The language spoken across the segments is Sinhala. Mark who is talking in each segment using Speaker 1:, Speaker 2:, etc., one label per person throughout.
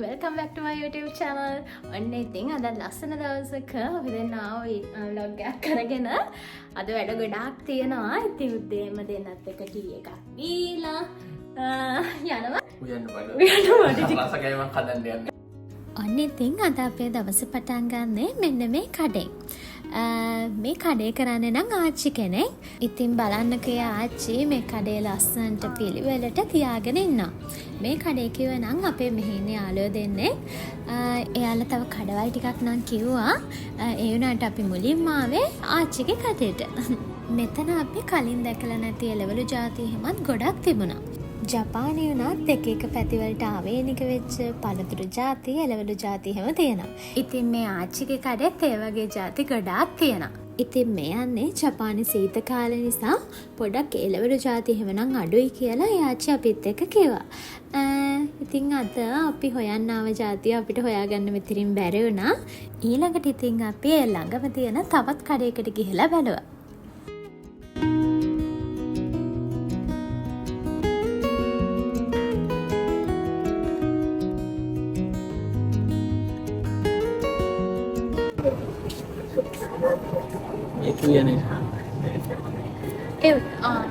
Speaker 1: Welcome back to my YouTube channel. ඔන්න ඉතින් අද ලස්සන දවසක අපි දෙන්න ආවේ vlog එකක් කරගෙන. අද වැඩ ගොඩාක් තියෙනවා. ඉතින් උදේම දෙන්නත් එක ටී එකක් බීලා යනවා. උයන්න බඩ. රසකෑමක් හදන්න යන්නේ. ඔන්න ඉතින් අද අපේ දවස පටන් ගන්නේ මෙන්න මේ කඩෙන්. මේ කඩේ කරන්නේ නම් ආච්චි කෙනෙක්. ඉතින් බලන්නකේ ආච්චි මේ කඩේ ලස්සනට පිළිවෙලට තියාගෙන ඉන්නවා. මේ කඩේ කිව්ව නම් අපේ මෙහිනේ යාළුවෝ දෙන්නේ. එයාලා තව කඩවල් ටිකක් නම් කිව්වා. ඒ වුණාට අපි මුලින්ම ආවේ ආච්චිගේ කඩේට. මෙතන අපි කලින් දැකලා නැති එළවලු ಜಾති හැමත් ගොඩක් තිබුණා. ජපානයේ උනත් එක එක පැතිවලට ආවේනික වෙච්ච පළතුරු ಜಾති එළවලු ಜಾති හැම තියෙනවා. ඉතින් මේ ආච්චිගේ කඩේත් ඒ වගේ ಜಾති ගොඩාක් තියෙනවා. ඉතින් මේ යන්නේ ජපානයේ සීත කාලේ නිසා පොඩක් එළවලු ಜಾති හැම නම් අඩුයි කියලා ආච්චි අපිත් එක්ක කිව්වා. ඉතින් අද අපි හොයන්න ආව ಜಾතිය අපිට හොයාගන්න මෙතරින් බැරි වුණා. ඊළඟට ඉතින් අපි ළඟම තියෙන තවත් කඩේකට ගිහිල්ලා බලුවා.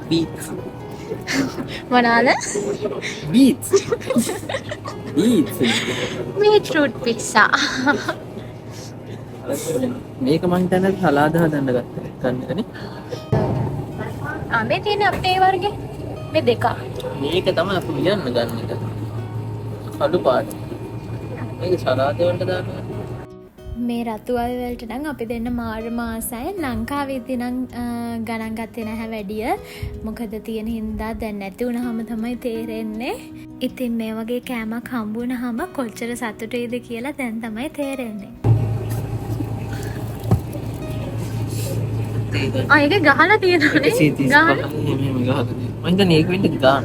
Speaker 2: Beets.
Speaker 1: මොනවාද?
Speaker 2: Beets. Beets.
Speaker 1: beetroot pizza.
Speaker 2: මේක මං හිතන්නේ සලාද හදන්න ගන්නනේ.
Speaker 1: මේ තියෙන අපේ වර්ගේ මේ දෙක.
Speaker 2: මේක තමයි අපි ලියන්න ගන්න එක. කළු පාට. මේක සලාද වලට දානවා.
Speaker 1: මේ රතු අය වලට නම් අපි දෙන්න මාර්ම ආසයි. ලංකාවේදී නම් ගණන් ගත්තේ නැහැ වැඩිය. මොකද තියෙන හින්දා දැන් නැති වුණාම තමයි තේරෙන්නේ. ඉතින් මේ වගේ කෑමක් හම්බ වුණාම කොච්චර සතුටුයිද කියලා දැන් තමයි තේරෙන්නේ. ඒක ගහලා තියෙනවනේ.
Speaker 2: ගහලා මෙහෙම ගහලා. මම හිතන්නේ ඒක වෙන්න ගන්න.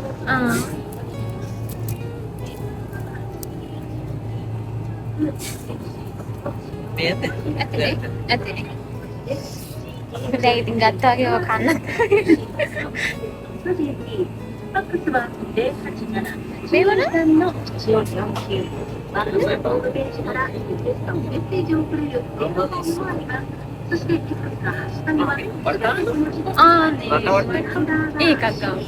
Speaker 2: ඇතනේ. දැන් ඉතින් ගත්තා වගේ ඔය කන්න. මේ වල ඒකක් ගමු.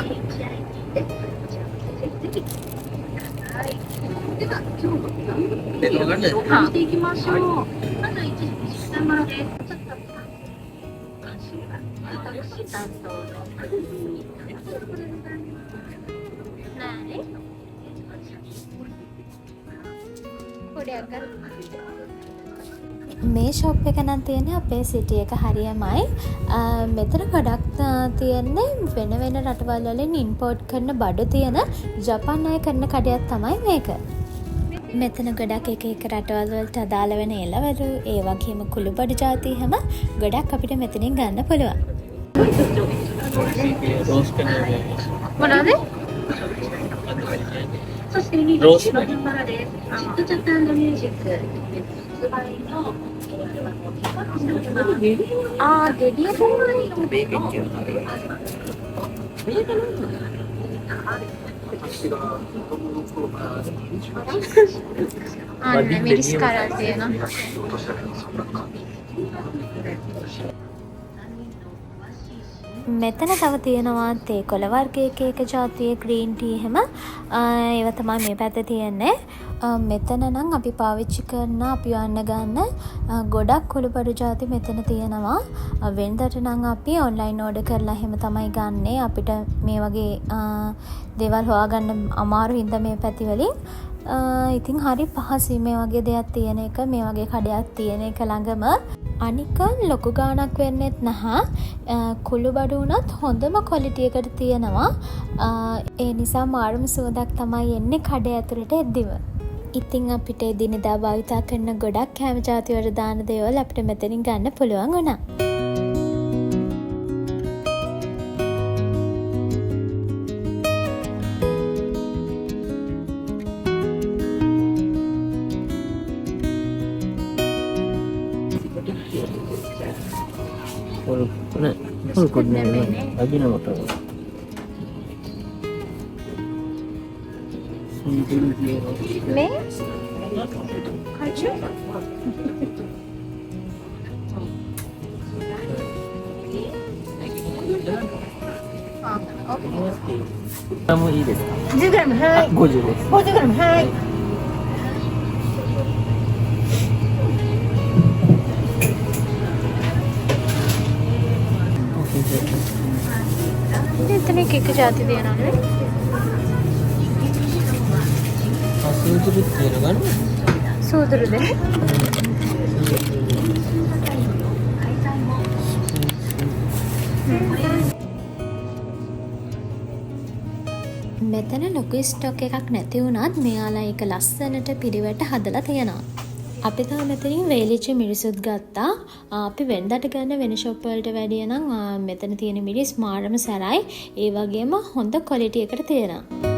Speaker 2: මේ ෂොප් එක නම් තියෙන්නේ අපේ සිටි එක හරියමයි. මෙතන ගොඩක් තියෙන්නේ වෙන වෙන රටවල් වලින් ඉම්පෝට් කරන බඩු තියෙන ජපාන් අය කරන කඩයක් තමයි මේක. මෙතන ගොඩක් එක එක රටවල් වලට අදාළ වෙන එළවලු ඒ වගේම කුළු බඩු ಜಾති හැම ගොඩක් අපිට මෙතනින් ගන්න පුළුවන්. මොනවද? රෝස්
Speaker 1: ගෙඩිය මිරිස් කරල් තියෙනවා. මෙතන තව තියෙනවා තේ කොළ වර්ගයක එක ජාතියේ ග්‍රීන් ටී හැම ඒව තමයි මේ පැත්තේ තියෙන්නේ. මෙතන නම් අපි පාවිච්චි කරන අපි යන්න ගන්න ගොඩක් කුළුබඩු ಜಾති මෙතන තියෙනවා. වෙනදට නම් අපි ඔන්ලයින් ඕඩර් කරලා එහෙම තමයි ගන්නෙ. අපිට මේ වගේ දේවල් හොයාගන්න අමාරු හින්දා මේ පැති වලින් ඉතින් හරි පහසුයි මේ වගේ දෙයක් තියෙන එක, මේ වගේ කඩයක් තියෙන එක ළඟම. අනික ලොකු ගාණක් වෙන්නෙත් නැහැ. කුළුබඩු උනත් හොඳම ක්වොලිටි එකට තියෙනවා. ඒ නිසා මාරුම සුවඳක් තමයි එන්නේ කඩේ ඇතුළට එද්දිම. ඉතින් අපිට එදිනෙදා භාවිතා කරන ගොඩක් කෑම ಜಾති වල දාන දේවල් අපිට මෙතනින් ගන්න පුළුවන් වුණා.
Speaker 2: Full good name. Lagi nama tu.
Speaker 1: මේ
Speaker 3: もいいですか。
Speaker 4: 10g はい。
Speaker 3: 50です。
Speaker 4: 50g はい。
Speaker 2: එතන එක එක ජාති තියෙනවනේ.
Speaker 3: සූදුරුත් තියෙනවා ගන්න.
Speaker 2: සූදුරුද? මෙතන ලොකු ස්ටොක් එකක් නැති වුණත් මෙයාලා ඒක ලස්සනට පිළිවෙට හදලා තියෙනවා. අපි තාම මෙතනින් වේලිච්ච මිරිසුත් ගත්තා. අපි වෙනදට ගන්න වෙන ෂොප් වලට වැඩිය නම් මෙතන තියෙන මිරිස් මාරම සැරයි. ඒ වගේම හොඳ ක්වොලිටි එකට තියෙනවා.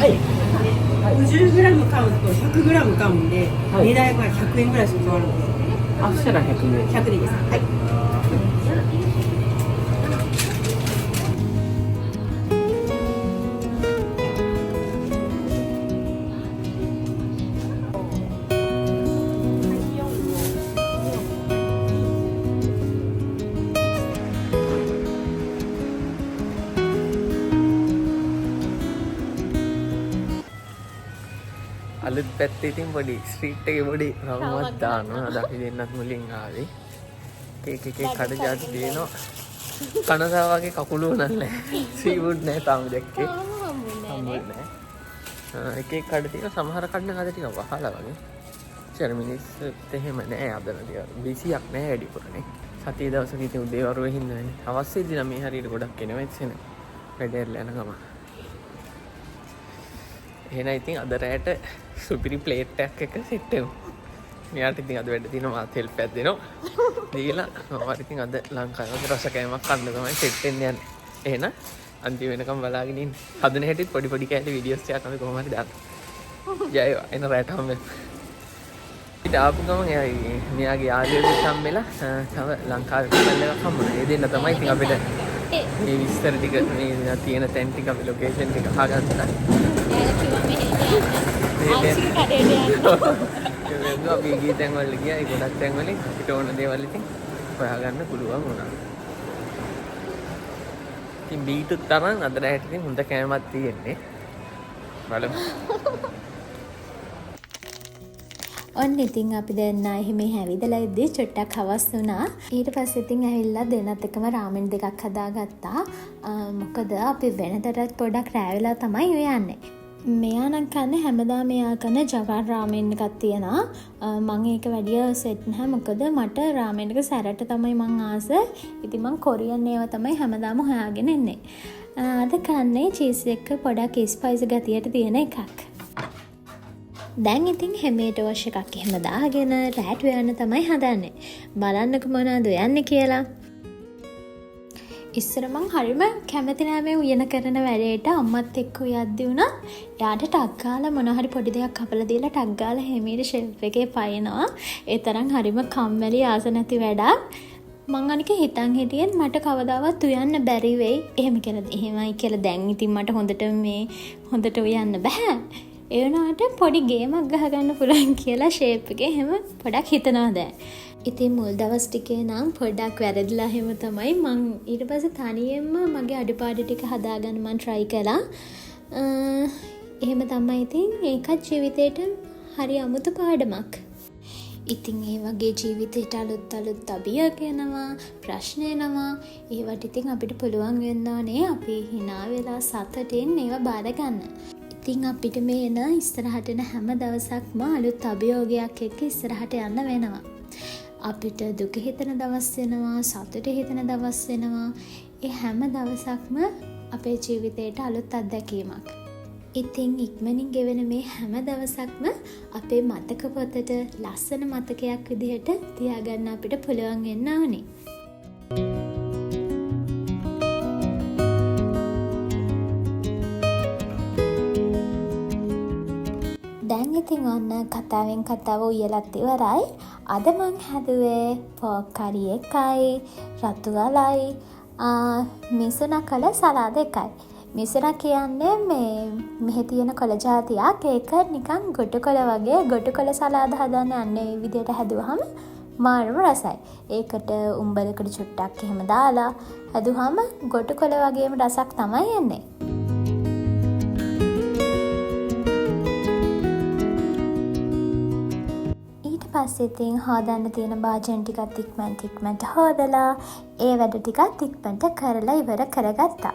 Speaker 4: はい。50g 買うと 100g 買うんで、値段が100円ぐらいしか変わるんですよ。
Speaker 3: あ、そしたら100円。
Speaker 4: 100でいいです。はい。
Speaker 3: අලුත් පැත්තේ ඉතින් පොඩි ස්ට්‍රීට් එකේ පොඩි රවුමක් දානවා. අද අපි දෙන්නත් මුලින් ආවේ. එක එක කඩ જાති දෙනවා. කනසා වගේ කකුලෝ නැහැ. සීවුඩ් නැහැ තාම දැක්කේ. හම්බුනේ නැහැ. එක එක කඩ තියෙන සමහර කඩන කඩ ටික වහලා වගේ. චර මිනිස්සුත් එහෙම නැහැ අදන ටික. බිසියක් නැහැ වැඩිපුරනේ. සතිය දවසක ඉතින් උදේ වරුවේ හින්දානේ. අවශ්‍යදී නම් මේ හරියට ගොඩක් එනවා ඉතින්. වැඩේට යන ගම. එහෙනම් ඉතින් අද රැට සුපිරි ප්ලේට් එකක් එක සෙට් වෙමු. මෙයාට ඉතින් අද වැඩ තියෙනවා මාත් හෙල්ප් එකක් දෙනවා. දීලා මම ඉතින් අද ලංකාවේ රස කෑමක් කන්න තමයි සෙට් වෙන්න යන්නේ. එහෙනම් අන්තිම වෙනකම් බලාගෙන ඉන්න. හදන හැටිත් පොඩි පොඩි කෑලි වීඩියෝස් ටිකක් අපි කොහොම හරි දාන්න. ජයවා එන රැට හම්බෙමු. ඊට ආපු ගමන් මෙයාගේ යාළුවෙකුත් හම්බෙලා තව ලංකාවේ කැමල් එකක් හම්බුණා. ඒ දෙන්න තමයි ඉතින් අපිට මේ විස්තර ටික මේ තියෙන තැන් ටික අපි ලොකේෂන් ටික අහගත්තා. අපි ගිය තැන් වල ගියා. ඒ ගොඩක් තැන් වලින් අපිට ඕන දේවල් ඉතින් හොයාගන්න පුළුවන් වුණා. ඉතින් බීටුත් තරම් අද රැට ඉතින් හොඳ කෑමක් තියෙන්නේ. බලමු.
Speaker 2: ඔන්න ඉතින් අපි දෙන්න එහෙම හැවිදලා ඉද්දි චුට්ටක් හවස් වුණා. ඊට පස්සේ ඉතින් ඇවිල්ලා දෙන්නත් එක්කම රාමෙන් දෙකක් හදාගත්තා. මොකද අපි වෙනදටත් පොඩක් රෑ වෙලා තමයි යන්නේ. මෙයා නම් කන්නේ හැමදාම මෙයා කරන ජවන් රාමෙන් එකක් තියෙනවා. මම ඒක වැඩිය සෙට් නැහැ. මොකද මට රාමෙන් එක සැරට තමයි මං ආස. ඉතින් මං කොරියන් ඒවා තමයි හැමදාම හොයාගෙන ඉන්නේ. අද කන්නේ චීස් එක පොඩක් ස්පයිසි ගතියට තියෙන එකක්. දැන් ඉතින් හැමේට වශ එකක් එහෙම දාගෙන රෑට යන්න තමයි හදන්නේ. බලන්නකො මොනවද යන්නේ කියලා. ඉස්සර මං හරිම කැමති නෑ මේ උයන කරන වැඩේට. අම්මත් එක්ක උයද්දි වුණා යාට ටක් ගාලා මොන හරි පොඩි දෙයක් කපලා දීලා ටක් ගාලා හැමීට ෂෙල්ෆ් එකේ පයින්නවා. ඒ තරම් හරිම කම්මැලි ආස නැති වැඩක්. මං අනික හිතන් හිටියෙන් මට කවදාවත් උයන්න බැරි වෙයි. එහෙමයි කියලා දැන් ඉතින් මට හොඳට උයන්න බෑ. ඒ වුණාට පොඩි ගේමක් ගහගන්න පුළුවන් කියලා ෂේප් එකේ එහෙම පොඩක් හිතනවා දැන්. ඉතින් මුල් දවස් ටිකේ නම් පොඩ්ඩක් වැරදිලා එහෙම තමයි මං ඊට පස්සේ තනියෙන්ම මගේ අඩුපාඩු ටික හදාගන්න මං try කළා. එහෙම තමයි ඉතින් ඒකත් ජීවිතේට හරි අමුතු පාඩමක්. ඉතින් ඒ වගේ ජීවිතේට අලුත් අභියෝග එනවා, ප්‍රශ්න එනවා. ඒවට ඉතින් අපිට පුළුවන් වෙන්න ඕනේ අපි hina වෙලා සතුටින් ඒවා බාර ගන්න. ඉතින් අපිට මේ එන ඉස්සරහට එන හැම දවසක්ම අලුත් අභියෝගයක් එක්ක ඉස්සරහට යන්න වෙනවා. අපිට දුක හිතෙන දවස් වෙනවා, සතුට හිතෙන දවස් වෙනවා. ඒ හැම දවසක්ම අපේ ජීවිතේට අලුත් අත්දැකීමක්. ඉතින් ඉක්මනින් ගෙවෙන මේ හැම දවසක්ම අපේ මතක පොතට ලස්සන මතකයක් විදිහට තියාගන්න අපිට පුළුවන් වෙන්න ඕනේ. දැන් ඉතින් ඔන්න කතාවෙන් කතාව උයලත් ඉවරයි. අද මං හැදුවේ පෝක් කරි එකයි, රතු වලයි, මිසුන කළ සලාද එකයි. මිසුන කියන්නේ මෙහි තියෙන කොළ ජාතියක්. ඒක නිකන් ගොටු කොළ වගේ ගොටු කොළ සලාද හදන්න යන්නේ විදියට හැදුවහම මාරම රසයි. ඒකට උඹලකට චුට්ටක් එහෙම දාලා හැදුවහම ගොටු කොළ වගේම රසක් තමයි එන්නේ. පස්සේ ඉතින් හොදන්න තියෙන භාජන ටිකත් ඉක්මනට හොදලා ඒ වැඩ ටිකත් ඉක්මනට කරලා ඉවර කරගත්තා.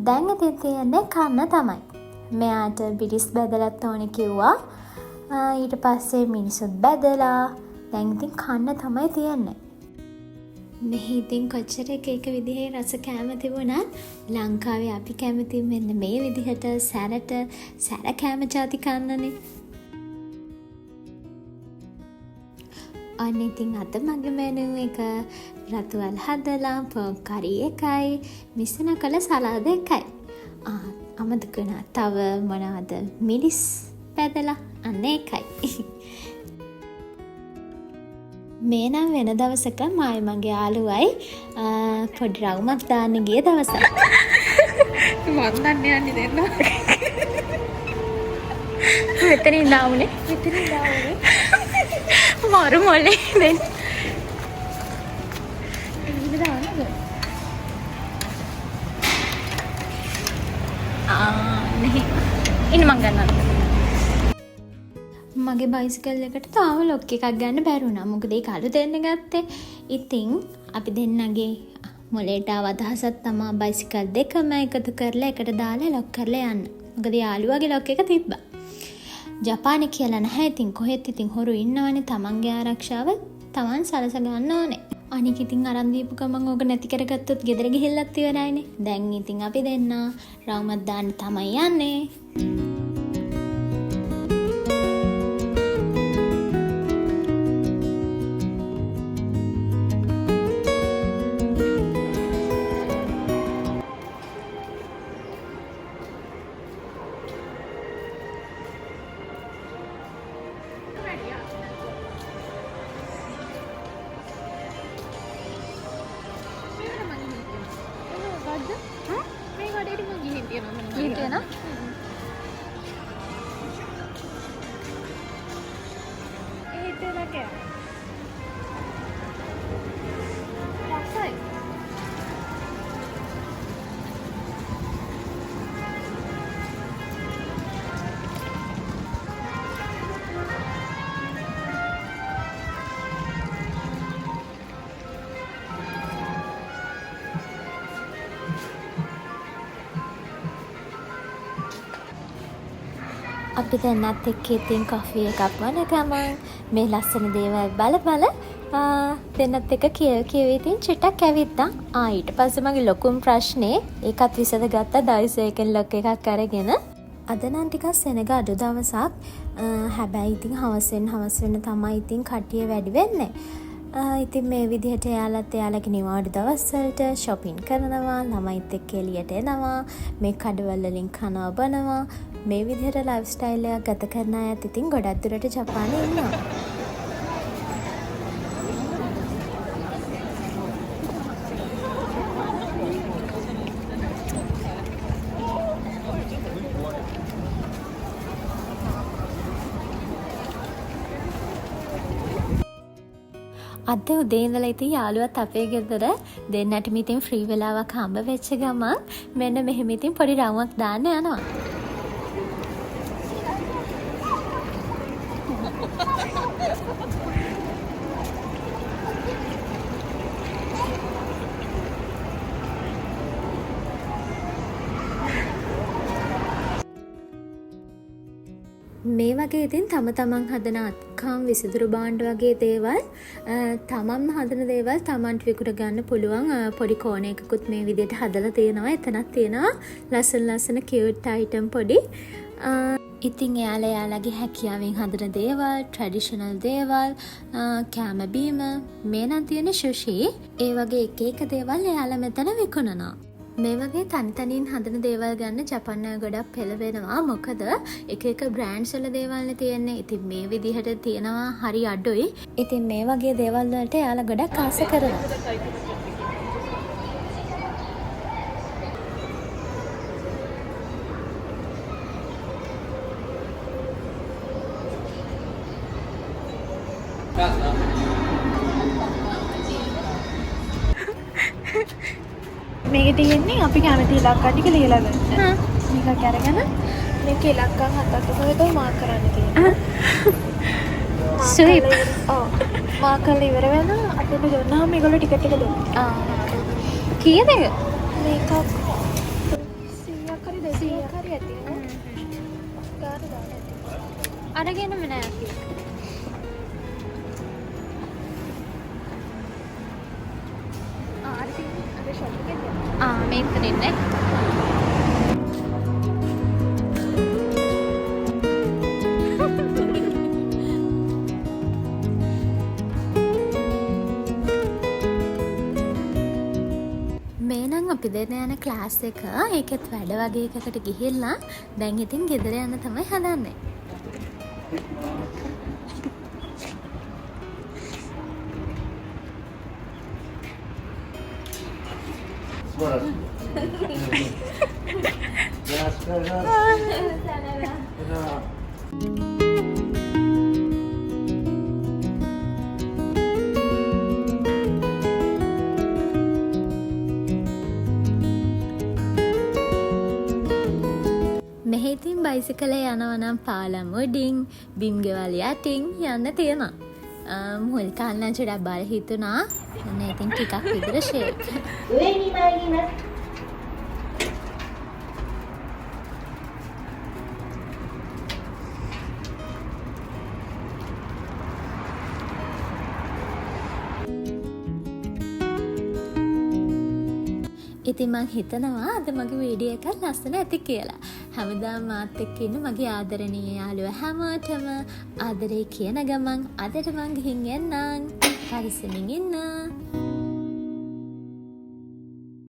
Speaker 2: දැන් ඉතින් තියෙන්නේ කන්න තමයි. මෙයාට බිරිස් බෙදලත් ඕනේ කිව්වා. ඊට පස්සේ මිනිස්සුත් බෙදලා දැන් ඉතින් කන්න තමයි තියෙන්නේ. මෙහි ඉතින් කොච්චර එක විදිහේ රස කෑම තිබුණත් ලංකාවේ අපි කැමති මෙන්න මේ විදිහට සැර කෑම ජාති කන්නනේ. අන්න ඉතින් අද මගේ මෙනු එක රතුවල් හදලා පෝක් කරි එකයි මිසුන කළ සලාද එකයි. අමතක වුණා තව මොනවද මිරිස් පැදලා අන්න එකයි. මේ නම් වෙන දවසක මායි මගේ යාළුවයි පොඩි රවුමක් දාන්න ගිය දවසක්.
Speaker 1: මන් දන්නේ යන්නේ දෙන්න. මෙතනින් දාමුනේ. මාරු මොලේ දෙන්න. ඉන්න දාන්නද? නෙහි. ඉන්න මං ගන්නවා.
Speaker 2: මගේ බයිසිකල් එකට තාම ලොක් එකක් ගන්න බැරි වුණා. මොකද ඒක අලුත් දෙන්න ගත්තේ. ඉතින් අපි දෙන්නගේ මොලේට ආව අදහසක් තමයි බයිසිකල් දෙකම එකතු කරලා එකට දාලා ලොක් කරලා යන්න. මොකද යාළුවාගේ ලොක් එක තිබ්බා. ජපානේ කියලා නැහැ. ඉතින් කොහෙත් ඉතින් හොරු ඉන්නවනේ. තමන්ගේ ආරක්ෂාව තමන් සලස ගන්න ඕනේ. අනික ඉතින් අරන් දීපු ගමන් ඕක නැති කරගත්තොත් ගෙදර ගිහිල්ලත් ඉවරයිනේ. දැන් ඉතින් අපි දෙන්න රවුමක් දාන්න තමයි යන්නේ. අපි දෙන්නත් එක්ක ඉතින් කොෆි එකක් වන ගමන් මේ ලස්සන දේවල් බල දෙන්නත් එක්ක කියව ඉතින් චුට්ටක් ඇවිත්තා. ඊට පස්සේ මගේ ලොකුම ප්‍රශ්නේ ඒකත් විසඳගත්තා දවසේකින් ලොක් එකක් අරගෙන. අද නම් ටිකක් සෙනග අඩු දවසක්. හැබැයි ඉතින් හවස වෙන තමයි ඉතින් කට්ටිය වැඩි වෙන්නේ. ඉතින් මේ විදිහට එයාලගේ නිවාඩු දවස්වලට shopping කරනවා, ළමයිත් එක්ක එළියට එනවා, මේ කඩවල වලින් කනවා බනවා. මේ විදිහට ලයිෆ් ස්ටයිල් එකක් ගත කරන අයත් ඉතින් ගොඩක් දුරට ජපානයේ ඉන්නවා. අද උදේ ඉඳලා ඉතින් යාළුවත් අපේ ගෙදර දෙන්නට ඉතින් ෆ්‍රී වෙලාවක් හම්බ වෙච්ච ගමන් මෙන්න මෙහෙම ඉතින් පොඩි රවුමක් දාන්න යනවා. මේ වගේ ඉතින් තමන් හදන අත්කම් විසිදුරු භාණ්ඩ වගේ දේවල් තමන්ම හදන දේවල් තමන්ට විකුණ ගන්න පුළුවන් පොඩි කෝණයකකුත් මේ විදිහට හදලා තියෙනවා. එතනක් තියෙනවා ලස්සන කියුට් අයිටම් පොඩි. ඉතින් එයාලගේ හැකියාවෙන් හදන දේවල්, ට්‍රැඩිෂනල් දේවල්, කෑම බීම, මේ නම් තියෙන සුෂි, ඒ වගේ එක දේවල් එයාලා මෙතන විකුණනවා. මේ වගේ තනිතනින් හදන දේවල් ගන්න ජපන් අය ගොඩක් පෙළවෙනවා. මොකද එක එක බ්‍රෑන්ඩ්ස් වල දේවල්නේ තියෙන්නේ. ඉතින් මේ විදිහට තියෙනවා හරි අඩුයි. ඉතින් මේ වගේ දේවල් වලට එයාලා ගොඩක් ආස කරනවා.
Speaker 5: මේක තියෙන්නේ අපි කැමති ඉලක්කම් ටික ලියලා ගන්න. මේක අරගෙන මේක ඉලක්කම් 7ක් විතර මාක් කරන්න තියෙනවා.
Speaker 2: ස්විප්.
Speaker 5: ඔව්. මාක් කරලා ඉවර වෙලා අපිට දුන්නාම මේගොල්ලෝ ටිකට් එක දුන්නා.
Speaker 2: කීයද?
Speaker 5: මේක 100ක් හරි 200ක් හරි ඇති නේ. ගාන දාන්න ඇති.
Speaker 2: අරගෙනම නෑ අපි. මේක නෙන්නේ. මේ නම් අපි දෙන යන ක්ලාස් එක ඒකෙත් වැඩ වගේ එකකට ගිහිල්ලා දැන් ඉතින් ගෙදර යන්න තමයි හදන්නේ. මෙහි ඉතින් බයිසිකලේ යනවා නම් පාලම් උඩින් බිම් ගෙවල් යටින් යන්න තියෙනවා. මුල් කාලේ නම් චුට්ටක් බල හිතුණා. එන්න ඉතින් ටිකක් විතර ෂේක්. ඉතින් මං හිතනවා අද මගේ වීඩියෝ එක ලස්සන ඇති කියලා. හැමදාම මාත් එක්ක ඉන්න මගේ ආදරණීය යාළුවා හැමෝටම ආදරේ කියන ගමන් අදට මං ගිහින් එන්නම්. පරිස්සමින් ඉන්න.